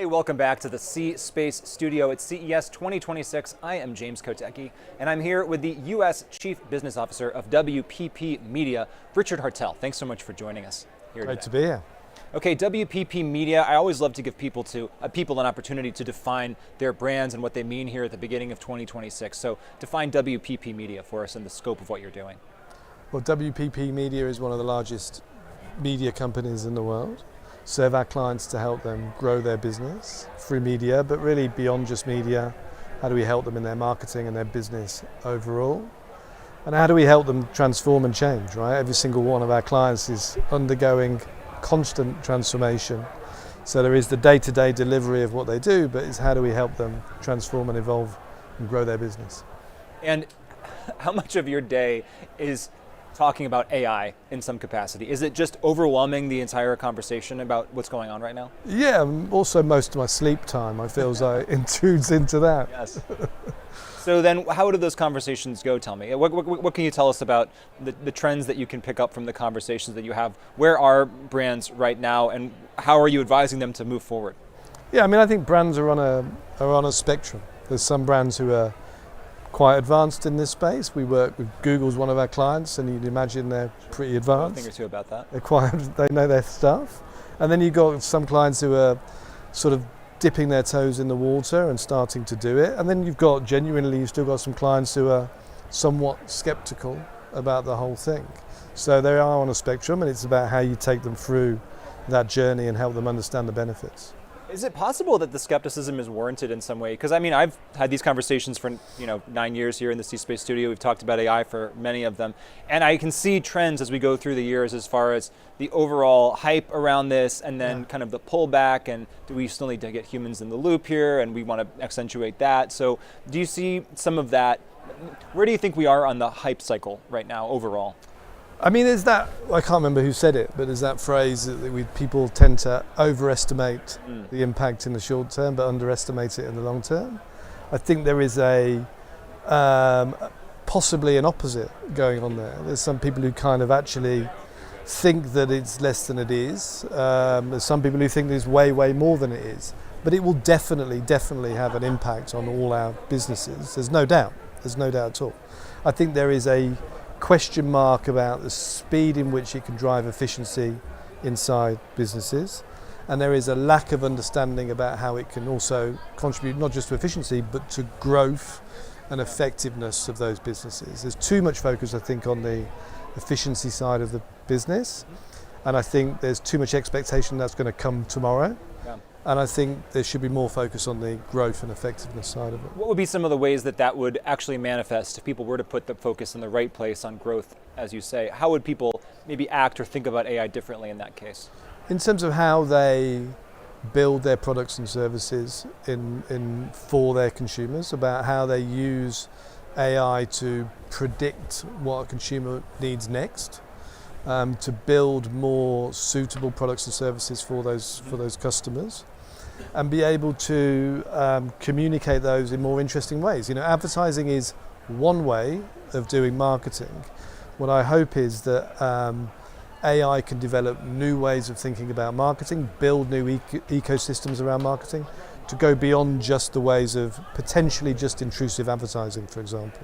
Hey, welcome back to the C-Space Studio at CES 2026. I am James Kotecki, and I'm here with the U.S. Chief Business Officer of WPP Media, Richard Hartell. Thanks so much for joining us here today. Great to be here. Okay, WPP Media, I always love to give people an opportunity to define their brands and what they mean here at the beginning of 2026. So define WPP Media for us in the scope of what you're doing. Well, WPP Media is one of the largest media companies in the world. Serve our clients to help them grow their business through media, but really beyond just media. How do we help them in their marketing and their business overall? And how do we help them transform and change, right? Every single one of our clients is undergoing constant transformation. So there is the day-to-day delivery of what they do, but it's how do we help them transform and evolve and grow their business? And how much of your day is talking about AI in some capacity? Is it just overwhelming the entire conversation about what's going on right now? Yeah, also most of my sleep time, I feel like intrudes into that. Yes. So then how do those conversations go, tell me? What can you tell us about the trends that you can pick up from the conversations that you have? Where are brands right now, and how are you advising them to move forward? Yeah, I mean, I think brands are on a spectrum. There's some brands who are quite advanced in this space. We work with Google's one of our clients, and you'd imagine they're pretty advanced. A thing or two about that. They know their stuff. And then you've got some clients who are sort of dipping their toes in the water and starting to do it. And then you've still got some clients who are somewhat skeptical about the whole thing. So they are on a spectrum, and it's about how you take them through that journey and help them understand the benefits. Is it possible that the skepticism is warranted in some way? Because I mean, I've had these conversations for 9 years here in the C-Space Studio. We've talked about AI for many of them. And I can see trends as we go through the years as far as the overall hype around this, and then kind of the pullback, and do we still need to get humans in the loop here, and we want to accentuate that. So do you see some of that? Where do you think we are on the hype cycle right now overall? I mean, there's that, I can't remember who said it, but there's that phrase that people tend to overestimate the impact in the short term, but underestimate it in the long term. I think there is possibly an opposite going on there. There's some people who kind of actually think that it's less than it is. There's some people who think there's way, way more than it is. But it will definitely have an impact on all our businesses. There's no doubt at all. I think there is a question mark about the speed in which it can drive efficiency inside businesses, and there is a lack of understanding about how it can also contribute not just to efficiency but to growth and effectiveness of those businesses. There's too much focus, I think, on the efficiency side of the business, and I think there's too much expectation that's going to come tomorrow. And I think there should be more focus on the growth and effectiveness side of it. What would be some of the ways that would actually manifest if people were to put the focus in the right place on growth, as you say? How would people maybe act or think about AI differently in that case? In terms of how they build their products and services for their consumers, about how they use AI to predict what a consumer needs next, to build more suitable products and services for those customers, and be able to communicate those in more interesting ways. Advertising is one way of doing marketing. What I hope is that AI can develop new ways of thinking about marketing, build new ecosystems around marketing, to go beyond just the ways of potentially just intrusive advertising, for example.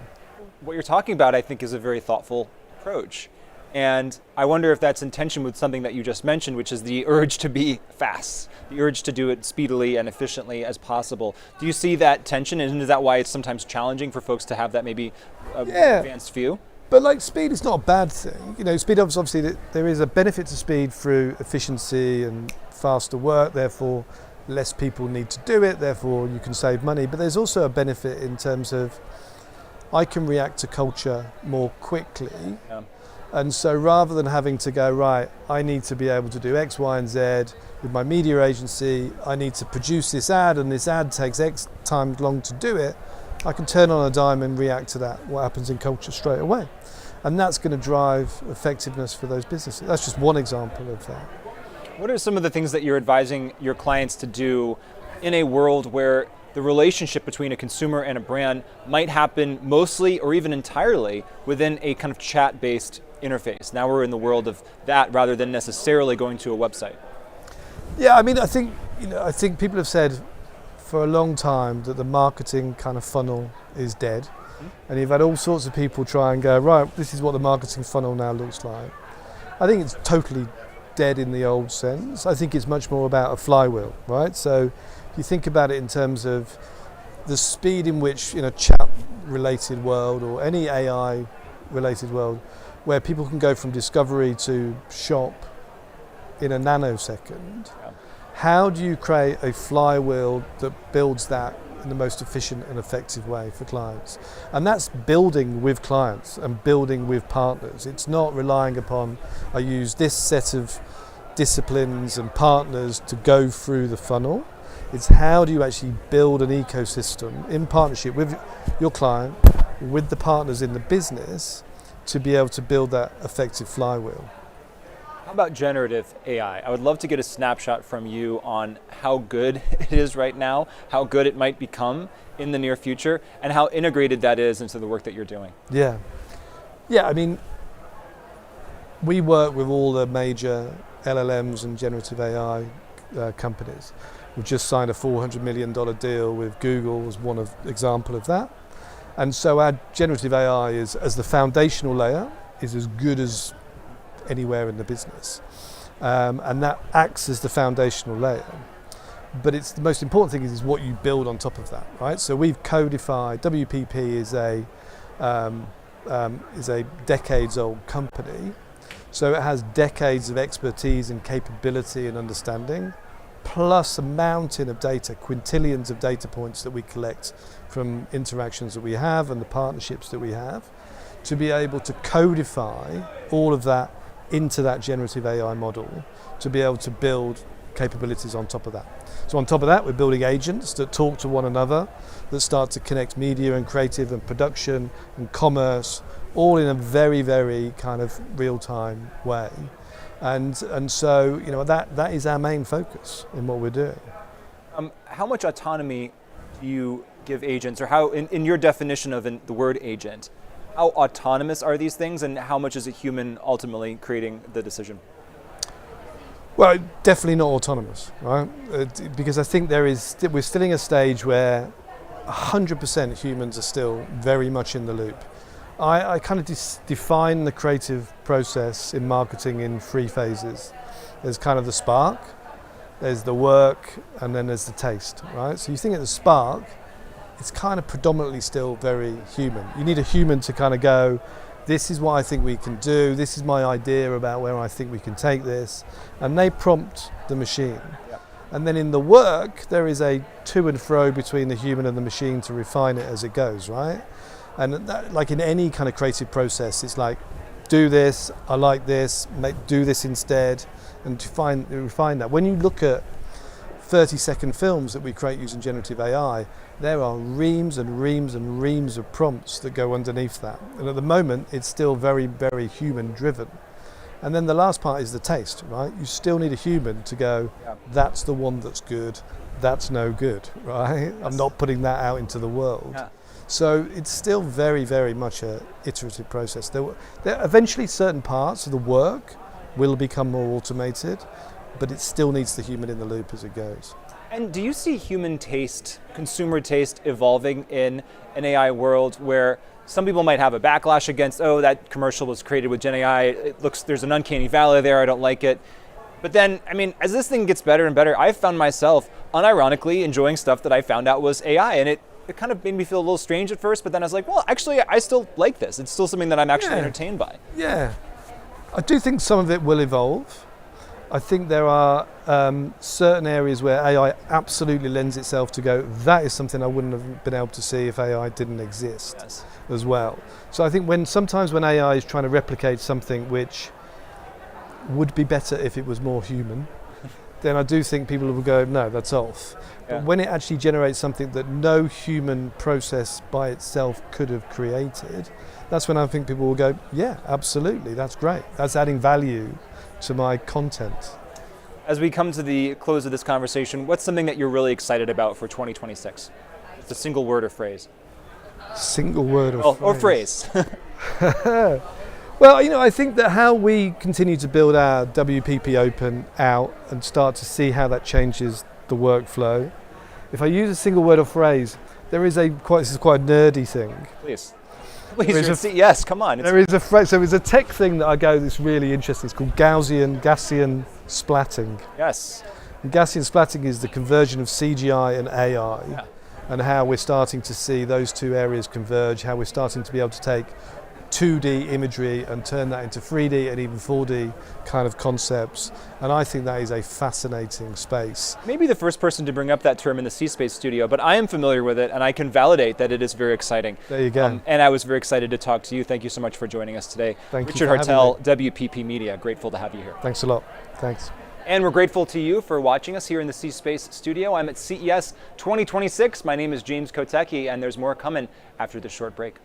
What you're talking about, I think, is a very thoughtful approach. And I wonder if that's in tension with something that you just mentioned, which is the urge to be fast, the urge to do it speedily and efficiently as possible. Do you see that tension, and is that why it's sometimes challenging for folks to have that maybe advanced view? But speed is not a bad thing. Speed, obviously, there is a benefit to speed through efficiency and faster work, therefore less people need to do it, therefore you can save money. But there's also a benefit in terms of I can react to culture more quickly. Yeah. And so rather than having to go, right, I need to be able to do X, Y, and Z with my media agency, I need to produce this ad, and this ad takes X time long to do it, I can turn on a dime and react to that, what happens in culture straight away. And that's going to drive effectiveness for those businesses. That's just one example of that. What are some of the things that you're advising your clients to do in a world where the relationship between a consumer and a brand might happen mostly or even entirely within a kind of chat-based interface? Now we're in the world of that rather than necessarily going to a website. Yeah, I mean, I think I think people have said for a long time that the marketing kind of funnel is dead. And you've had all sorts of people try and go, right, this is what the marketing funnel now looks like. I think it's totally dead in the old sense. I think it's much more about a flywheel, right? So if you think about it in terms of the speed in which, in a chat-related world or any AI-related world, where people can go from discovery to shop in a nanosecond, how do you create a flywheel that builds that in the most efficient and effective way for clients? And that's building with clients and building with partners. It's not relying upon, I use this set of disciplines and partners to go through the funnel. It's how do you actually build an ecosystem in partnership with your client, with the partners in the business, to be able to build that effective flywheel. How about generative AI? I would love to get a snapshot from you on how good it is right now, how good it might become in the near future, and how integrated that is into the work that you're doing. Yeah, I mean, we work with all the major LLMs and generative AI companies. We've just signed a $400 million deal with Google as one example of that. And so our generative AI is, as the foundational layer, is as good as anywhere in the business. And that acts as the foundational layer. But it's the most important thing is what you build on top of that, right? So we've codified, WPP is a decades-old company. So it has decades of expertise and capability and understanding, plus a mountain of data, quintillions of data points that we collect from interactions that we have and the partnerships that we have, to be able to codify all of that into that generative AI model, to be able to build capabilities on top of that. So on top of that, we're building agents that talk to one another, that start to connect media and creative and production and commerce, all in a very, very kind of real-time way. And so, that is our main focus in what we're doing. How much autonomy do you give agents, or how, in your definition of the word agent, how autonomous are these things, and how much is a human ultimately creating the decision? Well, definitely not autonomous, right? Because I think we're still in a stage where 100% humans are still very much in the loop. I kind of define the creative process in marketing in 3 phases. There's kind of the spark, there's the work, and then there's the taste, right? So you think of the spark, it's kind of predominantly still very human. You need a human to kind of go, this is what I think we can do, this is my idea about where I think we can take this, and they prompt the machine. Yeah. And then in the work, there is a to and fro between the human and the machine to refine it as it goes, right? And that, like in any kind of creative process, it's like, do this, I like this, do this instead, and refine that. When you look at 30-second films that we create using generative AI, there are reams and reams and reams of prompts that go underneath that. And at the moment, it's still very, very human driven. And then the last part is the taste, right? You still need a human to go, that's the one that's good, that's no good, right? I'm not putting that out into the world. Yeah. So it's still very, very much an iterative process. There eventually certain parts of the work will become more automated, but it still needs the human in the loop as it goes. And do you see human taste, consumer taste, evolving in an AI world where some people might have a backlash against, oh, that commercial was created with Gen AI, there's an uncanny valley there, I don't like it. But then, I mean, as this thing gets better and better, I've found myself unironically enjoying stuff that I found out was AI, and it kind of made me feel a little strange at first, but then I was like, well, actually, I still like this. It's still something that I'm actually entertained by. Yeah, I do think some of it will evolve. I think there are certain areas where AI absolutely lends itself to go, that is something I wouldn't have been able to see if AI didn't exist as well. So I think sometimes when AI is trying to replicate something which would be better if it was more human, then I do think people will go, no, that's off. Yeah. But when it actually generates something that no human process by itself could have created, that's when I think people will go, yeah, absolutely, that's great. That's adding value to my content. As we come to the close of this conversation, what's something that you're really excited about for 2026? It's a single word or phrase. Single word or phrase. Well, I think that how we continue to build our WPP Open out and start to see how that changes the workflow. If I use a single word or phrase, this is quite a nerdy thing. Please, yes, come on. There is a phrase, so there's a tech thing that I go that's really interesting. It's called Gaussian splatting. Yes. And Gaussian splatting is the conversion of CGI and AI, and how we're starting to see those two areas converge, how we're starting to be able to take 2D imagery and turn that into 3D and even 4D kind of concepts. And I think that is a fascinating space. Maybe the first person to bring up that term in the C-Space studio, but I am familiar with it and I can validate that it is very exciting. There you go. And I was very excited to talk to you. Thank you so much for joining us today. Thank Richard you for Hartell, WPP Media. Grateful to have you here. Thanks a lot. Thanks. And we're grateful to you for watching us here in the C-Space studio. I'm at CES 2026. My name is James Kotecki, and there's more coming after this short break.